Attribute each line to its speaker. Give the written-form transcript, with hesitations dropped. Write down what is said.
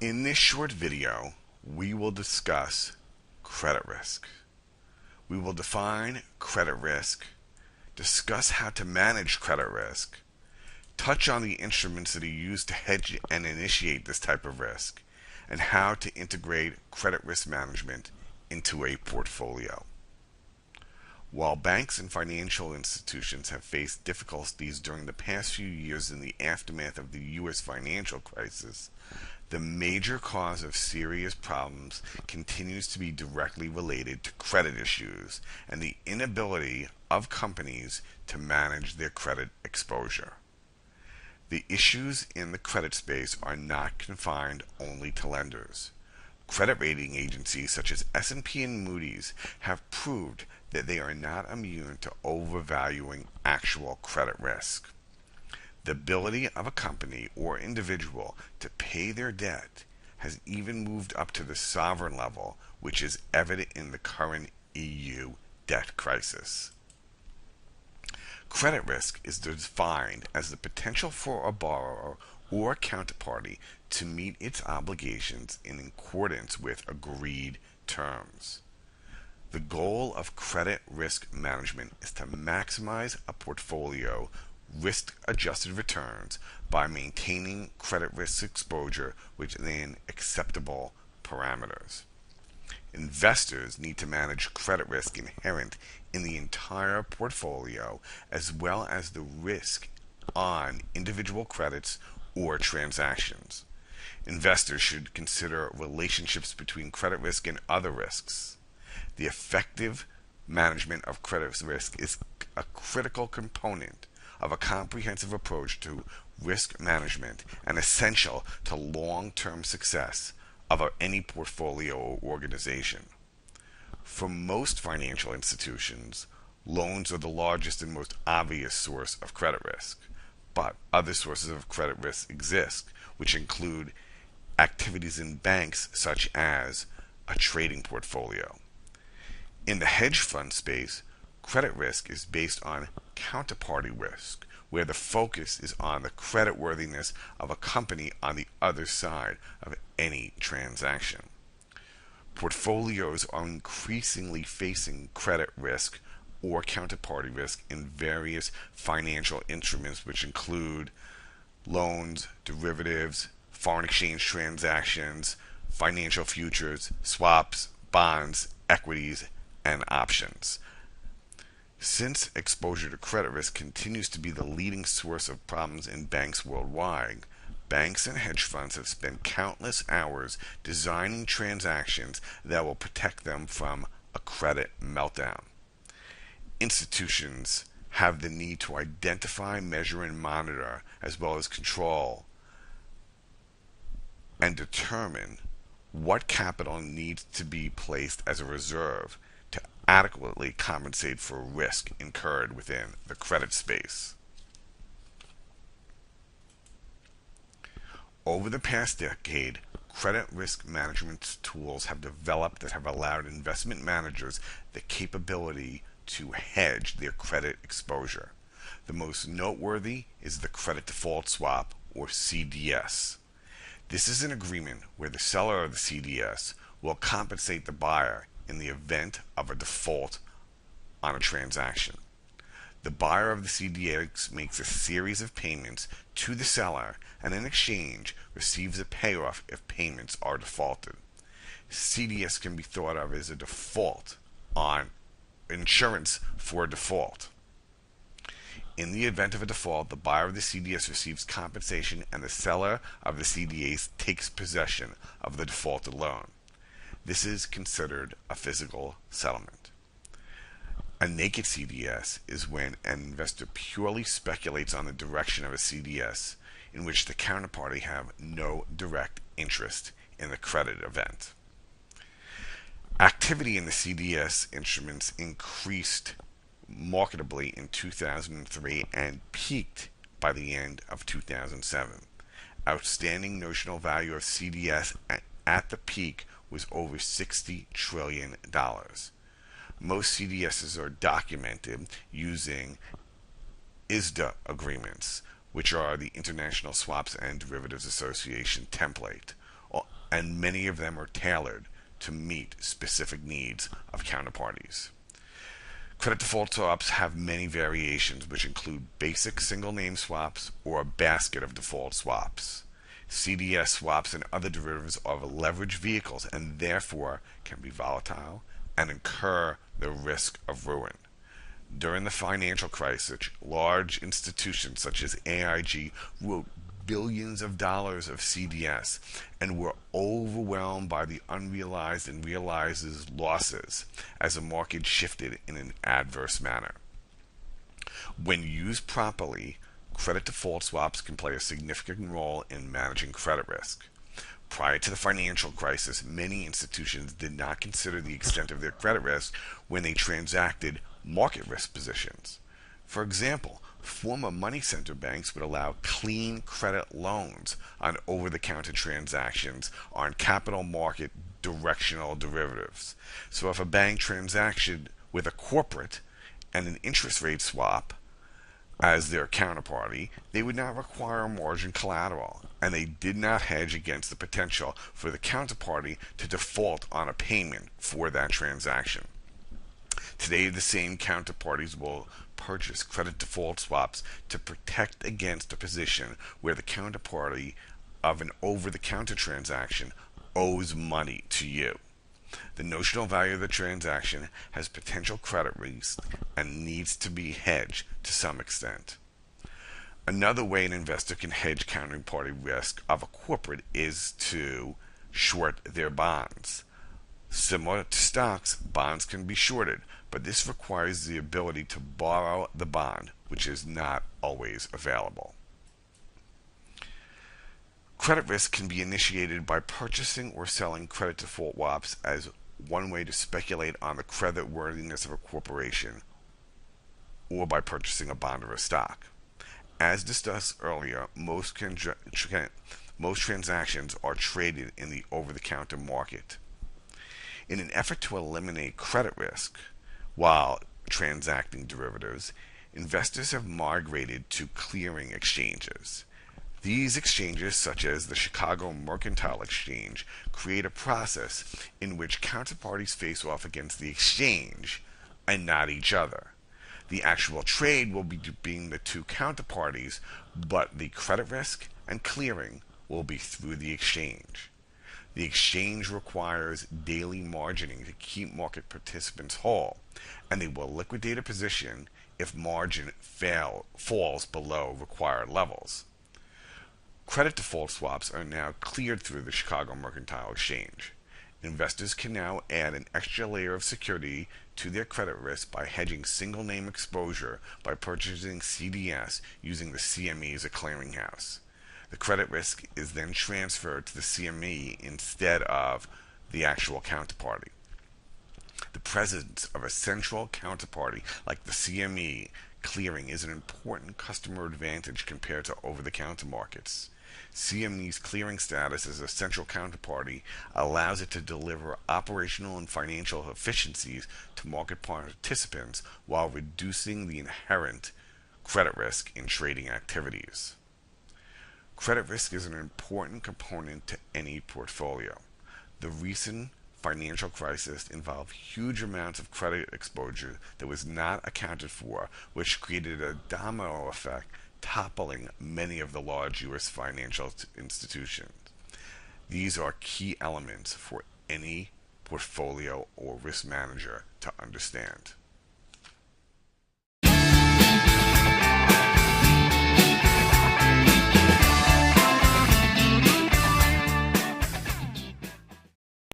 Speaker 1: In this short video, we will discuss credit risk. We will define credit risk, discuss how to manage credit risk, touch on the instruments that are used to hedge and initiate this type of risk, and how to integrate credit risk management into a portfolio. While banks and financial institutions have faced difficulties during the past few years in the aftermath of the U.S. financial crisis, the major cause of serious problems continues to be directly related to credit issues and the inability of companies to manage their credit exposure. The issues in the credit space are not confined only to lenders. Credit rating agencies such as S&P and Moody's have proved that they are not immune to overvaluing actual credit risk. The ability of a company or individual to pay their debt has even moved up to the sovereign level, which is evident in the current EU debt crisis. Credit risk is defined as the potential for a borrower or counterparty to meet its obligations in accordance with agreed terms. The goal of credit risk management is to maximize a portfolio risk-adjusted returns by maintaining credit risk exposure within acceptable parameters. Investors need to manage credit risk inherent in the entire portfolio as well as the risk on individual credits or transactions. Investors should consider relationships between credit risk and other risks. The effective management of credit risk is a critical component of a comprehensive approach to risk management and essential to long-term success of any portfolio or organization. For most financial institutions, loans are the largest and most obvious source of credit risk, but other sources of credit risk exist, which include activities in banks such as a trading portfolio. In the hedge fund space, credit risk is based on counterparty risk, where the focus is on the creditworthiness of a company on the other side of any transaction. Portfolios are increasingly facing credit risk or counterparty risk in various financial instruments, which include loans, derivatives, foreign exchange transactions, financial futures, swaps, bonds, equities, and options. Since exposure to credit risk continues to be the leading source of problems in banks worldwide, banks and hedge funds have spent countless hours designing transactions that will protect them from a credit meltdown. Institutions have the need to identify, measure, and monitor, as well as control and determine what capital needs to be placed as a reserve to adequately compensate for risk incurred within the credit space. Over the past decade, credit risk management tools have developed that have allowed investment managers the capability to hedge their credit exposure. The most noteworthy is the credit default swap, or CDS. This is an agreement where the seller of the CDS will compensate the buyer in the event of a default on a transaction. The buyer of the CDS makes a series of payments to the seller and in exchange receives a payoff if payments are defaulted. CDS can be thought of as a default on insurance for default. In the event of a default, the buyer of the CDS receives compensation and the seller of the CDS takes possession of the defaulted loan. This is considered a physical settlement. A naked CDS is when an investor purely speculates on the direction of a CDS in which the counterparty have no direct interest in the credit event. Activity in the CDS instruments increased marketably in 2003 and peaked by the end of 2007. Outstanding notional value of CDS at the peak was over $60 trillion. Most CDSs are documented using ISDA agreements, which are the International Swaps and Derivatives Association template, and many of them are tailored to meet specific needs of counterparties. Credit default swaps have many variations, which include basic single name swaps or a basket of default swaps. CDS swaps and other derivatives are leverage vehicles and therefore can be volatile and incur the risk of ruin. During the financial crisis, large institutions such as AIG wrote billions of dollars of CDS and were overwhelmed by the unrealized and realized losses as the market shifted in an adverse manner. When used properly, credit default swaps can play a significant role in managing credit risk. Prior to the financial crisis, many institutions did not consider the extent of their credit risk when they transacted market risk positions. For example, former money center banks would allow clean credit loans on over-the-counter transactions on capital market directional derivatives. So if a bank transacted with a corporate and an interest rate swap as their counterparty, they would not require margin collateral, and they did not hedge against the potential for the counterparty to default on a payment for that transaction. Today, the same counterparties will purchase credit default swaps to protect against a position where the counterparty of an over-the-counter transaction owes money to you. The notional value of the transaction has potential credit risk and needs to be hedged to some extent. Another way an investor can hedge counterparty risk of a corporate is to short their bonds. Similar to stocks, bonds can be shorted, but this requires the ability to borrow the bond, which is not always available. Credit risk can be initiated by purchasing or selling credit default swaps as one way to speculate on the creditworthiness of a corporation, or by purchasing a bond or a stock. As discussed earlier, most transactions are traded in the over-the-counter market. In an effort to eliminate credit risk while transacting derivatives, investors have migrated to clearing exchanges. These exchanges, such as the Chicago Mercantile Exchange, create a process in which counterparties face off against the exchange and not each other. The actual trade will be between the two counterparties, but the credit risk and clearing will be through the exchange. The exchange requires daily margining to keep market participants whole, and they will liquidate a position if margin falls below required levels. Credit default swaps are now cleared through the Chicago Mercantile Exchange. Investors can now add an extra layer of security to their credit risk by hedging single name exposure by purchasing CDS using the CME as a clearinghouse. The credit risk is then transferred to the CME instead of the actual counterparty. The presence of a central counterparty like the CME clearing is an important customer advantage compared to over-the-counter markets. CME's clearing status as a central counterparty allows it to deliver operational and financial efficiencies to market participants while reducing the inherent credit risk in trading activities. Credit risk is an important component to any portfolio. The recent financial crisis involved huge amounts of credit exposure that was not accounted for, which created a domino effect, toppling many of the large U.S. financial institutions. These are key elements for any portfolio or risk manager to understand.